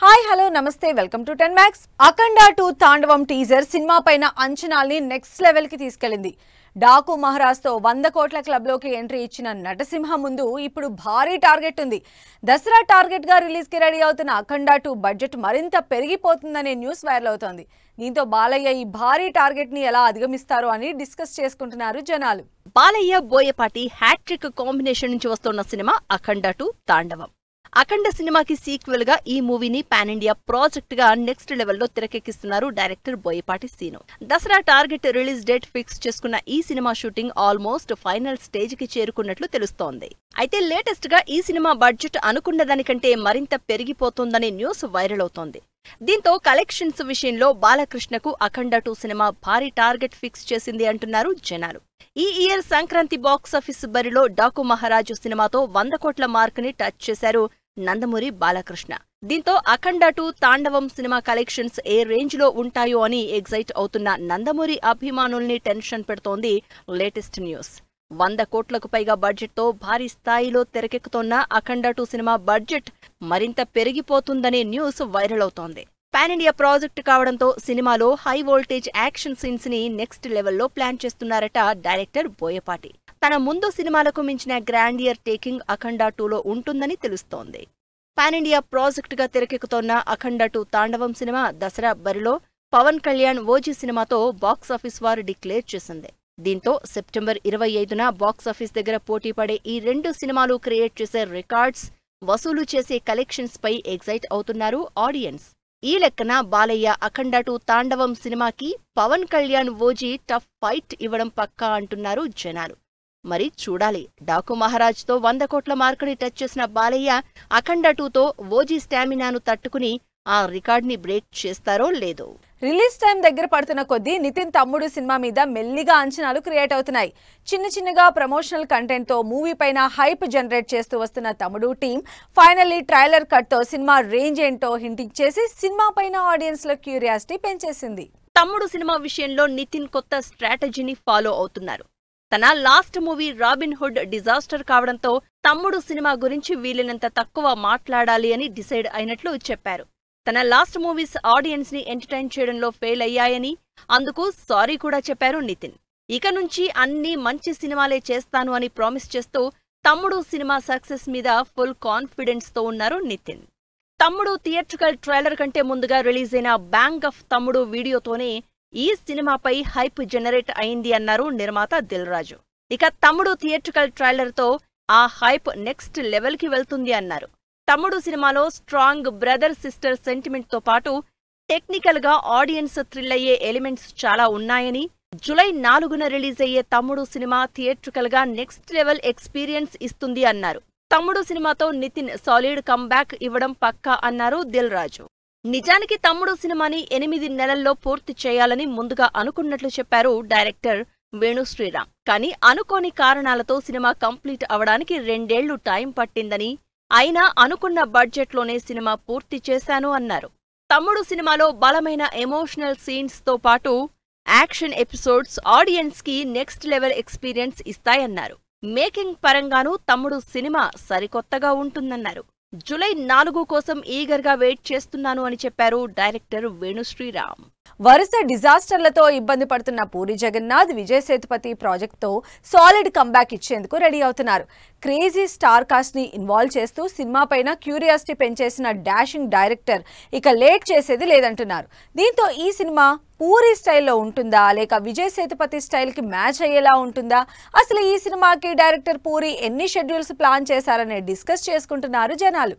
Hi hello నమస్తే welcome to 10 Max. అఖండ 2 తాండవం teaser cinema పైన అంచనాల్ని నెక్స్ట్ లెవెల్ కి తీసుకెళ్లింది. డాకు మహారాజ్ తో 100 కోట్ల క్లబ్ లోకి ఎంట్రీ ఇచ్చిన నటసింహ ముందు ఇప్పుడు భారీ టార్గెట్ ఉంది. దసరా టార్గెట్ గా రిలీజ్ కి రెడీ అవుతున్న అఖండ 2 బడ్జెట్ మరింత పెరిగిపోతుందనే న్యూస్ వైరల్ అవుతోంది. దీంతో బాలయ్య ఈ భారీ టార్గెట్ ని ఎలా అధిగమిస్తారో అని డిస్కస్ చేసుకుంటున్నారు జనాలు. బాలయ్య బోయపాటి హ్యాట్రిక్ కాంబినేషన్ నుంచి వస్తున్న సినిమా అఖండ 2 తాండవం. అఖండ సినిమాకి సీక్వెల్ గా ఈ మూవీని పాన్ ఇండియా ప్రాజెక్ట్ గా నెక్స్ట్ లెవెల్లో తెరకెక్కిస్తున్నారు director Boyapati Seenu. Dasara target release date fix చేసుకున్న ఈ సినిమా షూటింగ్ ఆల్మోస్ట్ ఫైనల్ స్టేజ్ కి చేరుకున్నట్లు తెలుస్తోంది. అయితే లేటెస్ట్ గా ఈ సినిమా బడ్జెట్ అనుకున్న దానికంటే మరింత పెరిగిపోతోందనే న్యూస్ వైరల్ అవుతోంది. దీంతో కలెక్షన్స్ విషయంలో బాలకృష్ణకు అఖండ 2 సినిమా భారీ టార్గెట్ ఫిక్స్ చేసింది అంటున్నారు జనాలు. ఈ ఇయర్ సంక్రాంతి బాక్సాఫీస్ బరిలో డాకు మహారాజు సినిమాతో 100 కోట్ల మార్క్ ని టచ్ చేశారు నందమూరి బాలకృష్ణ. దీంతో అఖండ 2 తాండవం సినిమా కలెక్షన్స్ ఏ రేంజ్ లో ఉంటాయో అని ఎగ్జైట్ అవుతున్న నందమూరి అభిమానుల్ని టెన్షన్ పెడుతోంది లేటెస్ట్ న్యూస్. 100 కోట్లకు పైగా బడ్జెట్ తో భారీ స్థాయిలో తెరకెక్కుతోన్న అఖండ 2 సినిమా బడ్జెట్ మరింత పెరిగిపోతుందనే న్యూస్ వైరల్ అవుతోంది. పాన్ ఇండియా ప్రాజెక్ట్ కావడంతో సినిమాలో హై వోల్టేజ్ యాక్షన్ సీన్స్ ని నెక్స్ట్ లెవెల్లో ప్లాన్ చేస్తున్నారట డైరెక్టర్ బోయపాటి. తన ముందు సినిమాలకు మించిన గ్రాండియర్ టేకింగ్ అఖండ 2లో ఉంటుందని తెలుస్తోంది. పాన్ ఇండియా ప్రాజెక్ట్ గా తెరకెక్కుతోన్న అఖండ 2 తాండవం సినిమా దసరా బరిలో పవన్ కళ్యాణ్ ఓజీ సినిమాతో బాక్సాఫీస్ వారు డిక్లేర్ చేసింది. దీంతో సెప్టెంబర్ 25న బాక్సాఫీస్ దగ్గర పోటీ పడే ఈ రెండు సినిమాలు క్రియేట్ చేసే రికార్డ్స్, వసూలు చేసే కలెక్షన్స్ పై ఎగ్జైట్ అవుతున్నారు ఆడియన్స్. ఈ లెక్కన బాలయ్య అఖండ 2 తాండవం సినిమాకి Pawan Kalyan OG tough fight ఇవ్వడం పక్కా అంటున్నారు జనాలు. మరి చూడాలి, డాకు మహారాజ్ తో 100 కోట్ల మార్కుని టచ్ చేసిన బాలయ్య అఖండ 2తో ఓజీ స్టామినాను తట్టుకుని ఆ రికార్డ్ ని బ్రేక్ చేస్తారో లేదో. రిలీజ్ టైం దగ్గర పడుతున్న కొద్దీ నితిన్ తమ్ముడు సినిమా మీద మెల్లిగా అంచనాలు క్రియేట్ అవుతున్నాయి. చిన్నగా ప్రమోషనల్ కంటెంట్ తో మూవీ పైన హైప్ జనరేట్ చేస్తూ వస్తున్న తమ్ముడు టీం ఫైనల్లీ ట్రైలర్ కట్ తో సినిమా రేంజ్ ఏంటో హింట్ ఇచ్చేసి సినిమా పైన ఆడియన్స్ లో క్యూరియాసిటీ పెంచేసింది. తమ్ముడు సినిమా విషయంలో నితిన్ కొత్త స్ట్రాటజీని ఫాలో అవుతున్నారు. తన last movie robin hood disaster కావడంతో తమ్ముడు సినిమా గురించి వీలైనంత తక్కువ మాట్లాడాలి అని డిసైడ్ అయినట్లు చెప్పారు. తన లాస్ట్ మూవీస్ ఆడియన్స్ ని ఎంటర్టైన్ చేయడంలో ఫెయిల్ అయ్యాయని, అందుకు సారీ కూడా చెప్పారు నితిన్. ఇక నుంచి అన్ని మంచి సినిమాలే చేస్తాను అని ప్రామిస్ చేస్తూ తమ్ముడు సినిమా సక్సెస్ మీద ఫుల్ కాన్ఫిడెన్స్ తో ఉన్నారు నితిన్. తమ్ముడు థియేట్రికల్ ట్రైలర్ కంటే ముందుగా రిలీజ్ అయిన బ్యాంగ్ ఆఫ్ తమ్ముడు వీడియోతోనే ఈ సినిమాపై హైప్ జనరేట్ అయింది అన్నారు నిర్మాత దిల్ రాజు. ఇక తమ్ముడు థియేట్రికల్ ట్రైలర్ తో ఆ హైప్ నెక్స్ట్ లెవెల్ కి వెళ్తుంది అన్నారు. తమ్ముడు సినిమాలో స్ట్రాంగ్ బ్రదర్ సిస్టర్ సెంటిమెంట్ తో పాటు టెక్నికల్ గా ఆడియన్స్ థ్రిల్ అయ్యే ఎలిమెంట్స్ చాలా ఉన్నాయని, జూలై 4న రిలీజ్ అయ్యే తమ్ముడు సినిమా థియేట్రికల్ గా నెక్స్ట్ లెవెల్ ఎక్స్పీరియన్స్ ఇస్తుంది అన్నారు. తమ్ముడు సినిమాతో నితిన్ సాలిడ్ కంబ్యాక్ ఇవ్వడం పక్కా అన్నారు దిల్ రాజు. నిజానికి తమ్ముడు సినిమాని 8 నెలల్లో పూర్తి చేయాలని ముందుగా అనుకున్నట్లు చెప్పారు డైరెక్టర్ వేణు శ్రీరామ్. కానీ అనుకోని కారణాలతో సినిమా కంప్లీట్ అవడానికి 2 ఏళ్లు టైం పట్టిందని, అయినా అనుకున్న బడ్జెట్లోనే సినిమా పూర్తి చేశాను అన్నారు. తమ్ముడు సినిమాలో బలమైన ఎమోషనల్ సీన్స్ తో పాటు యాక్షన్ ఎపిసోడ్స్ ఆడియన్స్ కి నెక్స్ట్ లెవెల్ ఎక్స్పీరియన్స్ ఇస్తాయన్నారు. మేకింగ్ పరంగానూ తమ్ముడు సినిమా సరికొత్తగా ఉంటుందన్నారు. జూలై 4 కోసం ఈగర్ గా వెయిట్ చేస్తున్నాను అని చెప్పారు డైరెక్టర్ వేణు శ్రీరామ్. వరుస డిజాస్టర్లతో ఇబ్బంది పడుతున్న పూరి జగన్నాథ్ విజయ్ సేతుపతి ప్రాజెక్ట్ తో సాలిడ్ కంబ్యాక్ ఇచ్చేందుకు రెడీ అవుతున్నారు. క్రేజీ స్టార్ కాస్ట్ ని ఇన్వాల్వ్ చేస్తూ సినిమా పైన క్యూరియాసిటీ పెంచేసిన డాషింగ్ డైరెక్టర్ ఇక లేట్ చేసేది లేదంటున్నారు. దీంతో ఈ సినిమా పూరి స్టైల్లో ఉంటుందా లేక విజయ్ సేతుపతి స్టైల్ కి మ్యాచ్ అయ్యేలా ఉంటుందా, అసలు ఈ సినిమాకి డైరెక్టర్ పూరి ఎన్ని షెడ్యూల్స్ ప్లాన్ చేశారనే డిస్కస్ చేసుకుంటున్నారు జనాలు.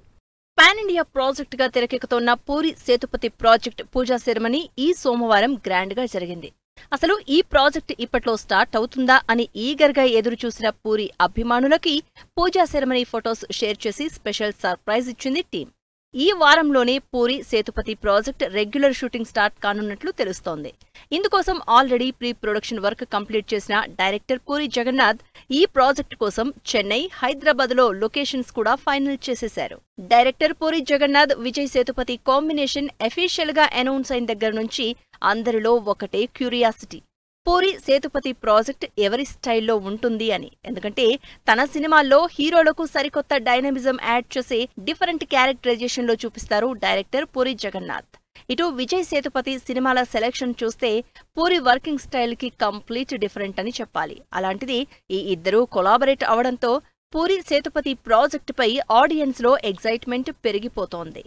పాన్ ఇండియా ప్రాజెక్ట్ గా తెరకెక్కుతోన్న పూరి సేతుపతి ప్రాజెక్ట్ పూజా సెరమనీ ఈ సోమవారం గ్రాండ్ గా జరిగింది. అసలు ఈ ప్రాజెక్ట్ ఇప్పట్లో స్టార్ట్ అవుతుందా అని ఈగర్ గా ఎదురుచూసిన పూరి అభిమానులకి పూజా సెరమనీ ఫొటోస్ షేర్ చేసి స్పెషల్ సర్ప్రైజ్ ఇచ్చింది టీం. ఈ వారంలోనే Puri Sethupathi project regular shooting start కానున్నట్లు తెలుస్తోంది. ఇందుకోసం already pre production work complete చేసిన డైరెక్టర్ పూరి జగన్నాథ్ ఈ ప్రాజెక్ట్ కోసం చెన్నై, హైదరాబాద్ లో లొకేషన్స్ కూడా ఫైనల్ చేసేశారు. Director Puri Jagannadh Vijay Sethupathi combination official గా అనౌన్స్ అయిన దగ్గర నుంచి అందరిలో ఒకటే క్యూరియాసిటీ. పూరి సేతుపతి ప్రాజెక్ట్ ఎవరి స్టైల్లో ఉంటుంది అని. ఎందుకంటే తన సినిమాల్లో హీరోలకు సరికొత్త డైనమిజం యాడ్ చేసి డిఫరెంట్ క్యారెక్టరైజేషన్లో చూపిస్తారు డైరెక్టర్ పూరి జగన్నాథ్. ఇటు విజయ్ సేతుపతి సినిమాల సెలెక్షన్ చూస్తే పూరి వర్కింగ్ స్టైల్ కి కంప్లీట్ డిఫరెంట్ అని చెప్పాలి. అలాంటిది ఈ ఇద్దరూ కొలాబరేట్ అవడంతో పూరి సేతుపతి ప్రాజెక్ట్ పై ఆడియన్స్ లో ఎగ్జైట్మెంట్ పెరిగిపోతోంది.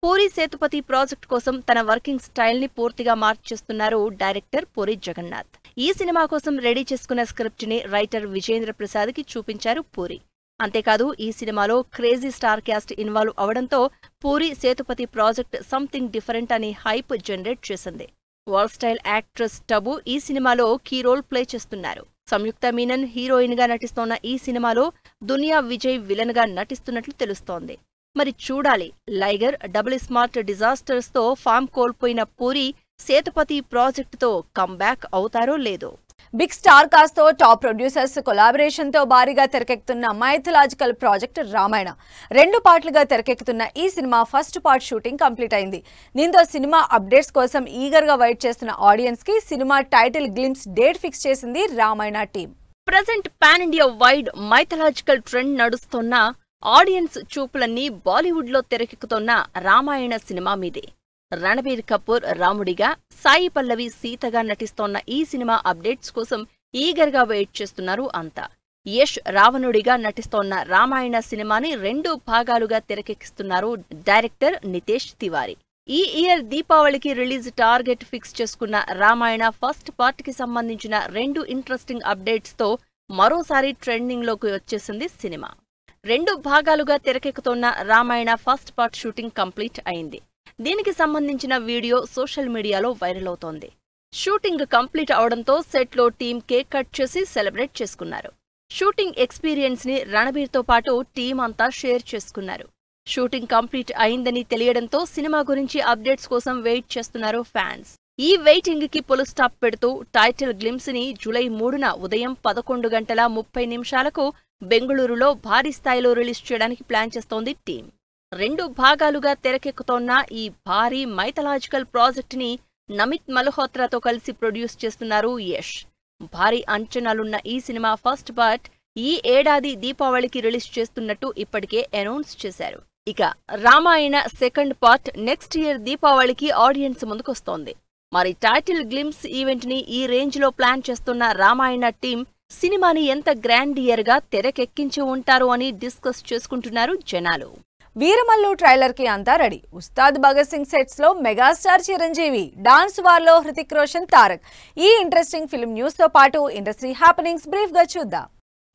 పూరి సేతుపతి ప్రాజెక్ట్ కోసం తన వర్కింగ్ స్టైల్ ని పూర్తిగా మార్చేస్తున్నారు డైరెక్టర్ పూరి జగన్నాథ్. ఈ సినిమా కోసం రెడీ చేసుకున్న స్క్రిప్ట్ ని రైటర్ విజేంద్ర ప్రసాద్ కి చూపించారు పూరి. అంతేకాదు ఈ సినిమాలో క్రేజీ స్టార్ క్యాస్ట్ ఇన్వాల్వ్ అవడంతో puri Sethupathi project something different అని హైప్ జనరేట్ చేసింది. వరల్డ్ స్టైల్ యాక్ట్రెస్ టబు ఈ సినిమాలో కీ రోల్ ప్లే చేస్తున్నారు. సంయుక్త మీనన్ హీరోయిన్ గా నటిస్తోన్న ఈ సినిమాలో దునియా విజయ్ విలన్ గా నటిస్తున్నట్లు తెలుస్తోంది. మరి చూడాలి, లైగర్, డబుల్ స్మార్ట్ డిజాస్టర్స్ తో ఫామ్ కోల్పోయిన పూరి సేతుపతి ప్రాజెక్ట్ తో కంబ్యాక్ అవుతారో లేదో. బిగ్ స్టార్ కాస్ట్ తో టాప్ ప్రొడ్యూసర్స్ కొలాబరేషన్ తో భారీగా తెరకెక్కుతున్న మైథలాజికల్ ప్రాజెక్ట్ రామాయణ 2 పార్ట్లుగా తెరకెక్కుతున్న ఈ సినిమా ఫస్ట్ పార్ట్ షూటింగ్ కంప్లీట్ అయింది. దీంతో సినిమా అప్డేట్స్ కోసం ఈగర్ గా వెయిట్ చేస్తున్న ఆడియన్స్ కి సినిమా టైటిల్ గ్లింప్స్ డేట్ ఫిక్స్ చేసింది Ramayana team. Present pan India wide mythological trend నడుస్తున్న ఆడియన్స్ చూపులన్నీ బాలీవుడ్ లో తెరకెక్కుతున్న రామాయణ సినిమా మీదే. రణబీర్ కపూర్ రాముడిగా, సాయి పల్లవి సీతగా నటిస్తోన్న ఈ సినిమా అప్డేట్స్ కోసం ఈగర్ గా వెయిట్ చేస్తున్నారు అంతా. యష్ రావణుడిగా నటిస్తోన్న రామాయణ సినిమాని 2 భాగాలుగా తెరకెక్కిస్తున్నారు డైరెక్టర్ నితేష్ తివారీ. ఈ ఇయర్ దీపావళికి రిలీజ్ టార్గెట్ ఫిక్స్ చేసుకున్న రామాయణ ఫస్ట్ పార్ట్ కి సంబంధించిన 2 ఇంట్రెస్టింగ్ అప్డేట్స్ తో మరోసారి ట్రెండింగ్ లోకి వచ్చేసింది సినిమా. 2 భాగాలుగా తెరకెక్కుతున్న Ramayana first part shooting complete అయింది. దీనికి సంబంధించిన వీడియో సోషల్ మీడియాలో వైరల్ అవుతోంది. షూటింగ్ కంప్లీట్ అవడంతో సెట్ లో టీం కేక్ కట్ చేసి సెలబ్రేట్ చేసుకున్నారు. షూటింగ్ ఎక్స్పీరియన్స్ ని రణబీర్ తో పాటు టీం అంతా షేర్ చేసుకున్నారు. షూటింగ్ కంప్లీట్ అయిందని తెలియడంతో సినిమా గురించి అప్డేట్స్ కోసం వెయిట్ చేస్తున్నారు ఫ్యాన్స్. ఈ వెయిటింగ్ కి పుల్ స్టాప్ పెడుతూ టైటిల్ గ్లింప్స్ ని జూలై 3న ఉదయం 11:30 బెంగళూరులో భారీ స్థాయిలో రిలీజ్ చేయడానికి ప్లాన్ చేస్తోంది టీం. 2 భాగాలుగా తెరకెక్కుతోన్న ఈ భారీ మైథలాజికల్ ప్రాజెక్ట్ ని నమిత్ మల్హోత్రాతో కలిసి ప్రొడ్యూస్ చేస్తున్నారు యష్. భారీ అంచనాలున్న ఈ సినిమా ఫస్ట్ పార్ట్ ఈ ఏడాది దీపావళికి రిలీజ్ చేస్తున్నట్టు ఇప్పటికే అనౌన్స్ చేశారు. ఇక Ramayana second part next year దీపావళికి ఆడియన్స్ ముందుకొస్తోంది. మరి టైటిల్ గ్లింప్స్ ఈవెంట్ ని ఈ రేంజ్ లో ప్లాన్ చేస్తున్న రామాయణ టీం సినిమాని ఎంత గ్రాండియర్ గా తెరకెక్కించి ఉంటారు అని డిస్కస్ చేసుకుంటున్నారు జనాలు. వీరమల్లు ట్రైలర్ కి అంతా రెడీ. ఉస్తాద్ భగత్ సింగ్ సెట్స్ లో మెగాస్టార్ చిరంజీవి, డాన్స్ వార్ లో హృతిక్ రోషన్, తారక్. ఈ ఇంట్రెస్టింగ్ ఫిల్మ్ న్యూస్ తో పాటు ఇండస్ట్రీ హ్యాపెనింగ్స్ బ్రీఫ్ గా చూద్దాం.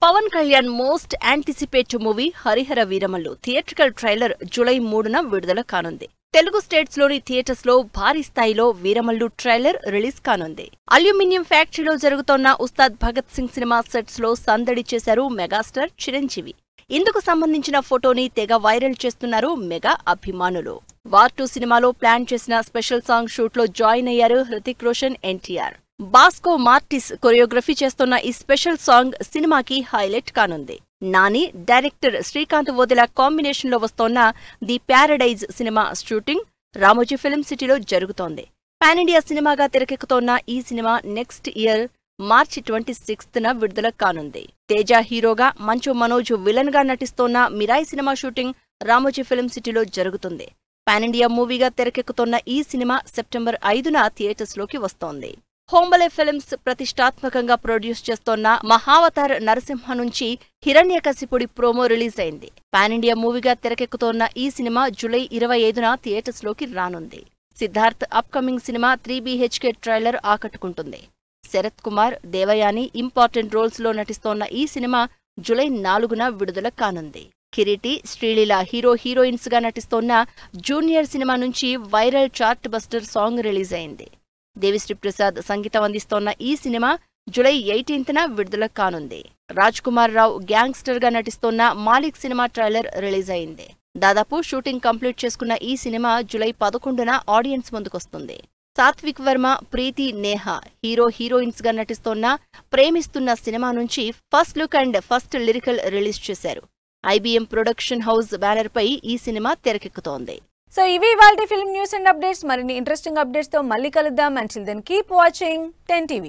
Pawan Kalyan most anticipate movie Harihara Veeramallu theatrical trailer July 3న విడుదల కానుంది. తెలుగు స్టేట్స్ లోని థియేటర్స్ లో భారీ స్థాయిలో వీరమల్లు ట్రైలర్ రిలీజ్ కానుంది. అల్యూమినియం ఫ్యాక్టరీలో జరుగుతోన్న ఉస్తాద్ భగత్ సింగ్ సినిమా సెట్స్ లో సందడి చేశారు మెగాస్టార్ చిరంజీవి. ఇందుకు సంబంధించిన ఫోటోని తెగ వైరల్ చేస్తున్నారు మెగా అభిమానులు. వార్ 2 సినిమాలో ప్లాన్ చేసిన స్పెషల్ సాంగ్ షూట్ లో జాయిన్ అయ్యారు హృతిక్ రోషన్, ఎన్టీఆర్. బాస్కో మార్టిస్ కొరియోగ్రఫీ చేస్తున్న ఈ స్పెషల్ సాంగ్ సినిమాకి హైలైట్ కానుంది. నాని, డైరెక్టర్ శ్రీకాంత్ వోదెల కాంబినేషన్ లో వస్తోన్న ది ప్యారడైజ్ సినిమా షూటింగ్ రామోజీ ఫిల్మ్ సిటీలో జరుగుతోంది. పాన్ ఇండియా సినిమాగా తెరకెక్కుతోన్న ఈ సినిమా నెక్స్ట్ ఇయర్ మార్చి 26న విడుదల కానుంది. తేజ హీరోగా, మంచు మనోజ్ విలన్ గా నటిస్తోన్న మిరాయి సినిమా షూటింగ్ రామోజీ ఫిల్మ్ సిటీలో జరుగుతుంది. పాన్ ఇండియా మూవీగా తెరకెక్కుతోన్న ఈ సినిమా సెప్టెంబర్ 5న థియేటర్స్ లోకి వస్తోంది. హోంబలే ఫిల్మ్స్ ప్రతిష్టాత్మకంగా ప్రొడ్యూస్ చేస్తోన్న మహావతార్ నరసింహ నుంచి హిరణ్యకశిపుడి ప్రోమో రిలీజ్ అయింది. పాన్ ఇండియా మూవీగా తెరకెక్కుతోన్న ఈ సినిమా జూలై 25న థియేటర్స్ లోకి రానుంది. Siddharth upcoming cinema 3BHK trailer ఆకట్టుకుంటుంది. శరత్ కుమార్, దేవయాని ఇంపార్టెంట్ రోల్స్ లో నటిస్తోన్న ఈ సినిమా జూలై 4న విడుదల కానుంది. కిరీటి, శ్రీలీల హీరోయిన్స్ గా నటిస్తోన్న జూనియర్ సినిమా నుంచి viral chart buster song release అయింది. దేవిశ్రీ ప్రసాద్ సంగీతం అందిస్తోన్న ఈ సినిమా జూలై 18న విడుదల కానుంది. రాజ్ కుమార్ రావు గ్యాంగ్స్టర్ గా నటిస్తోన్న మాలిక్ సినిమా ట్రైలర్ రిలీజ్ అయింది. దాదాపు షూటింగ్ కంప్లీట్ చేసుకున్న ఈ సినిమా జూలై 11న ఆడియన్స్ ముందుకొస్తుంది. సాత్విక్ వర్మ, ప్రీతి, నేహా హీరోయిన్స్ గా నటిస్తోన్న ప్రేమిస్తున్న సినిమా నుంచి first look and first lyrical release చేశారు. IBM ప్రొడక్షన్ హౌస్ బ్యానర్ పై ఈ సినిమా తెరకెక్కుతోంది. సో ఇవి ఇవాల్టి ఫిల్మ్ న్యూస్ అండ్ అప్డేట్స్. మరిన్ని ఇంట్రెస్టింగ్ అప్డేట్స్ తో మళ్ళీ కలుద్దాం. Until then keep watching 10 TV.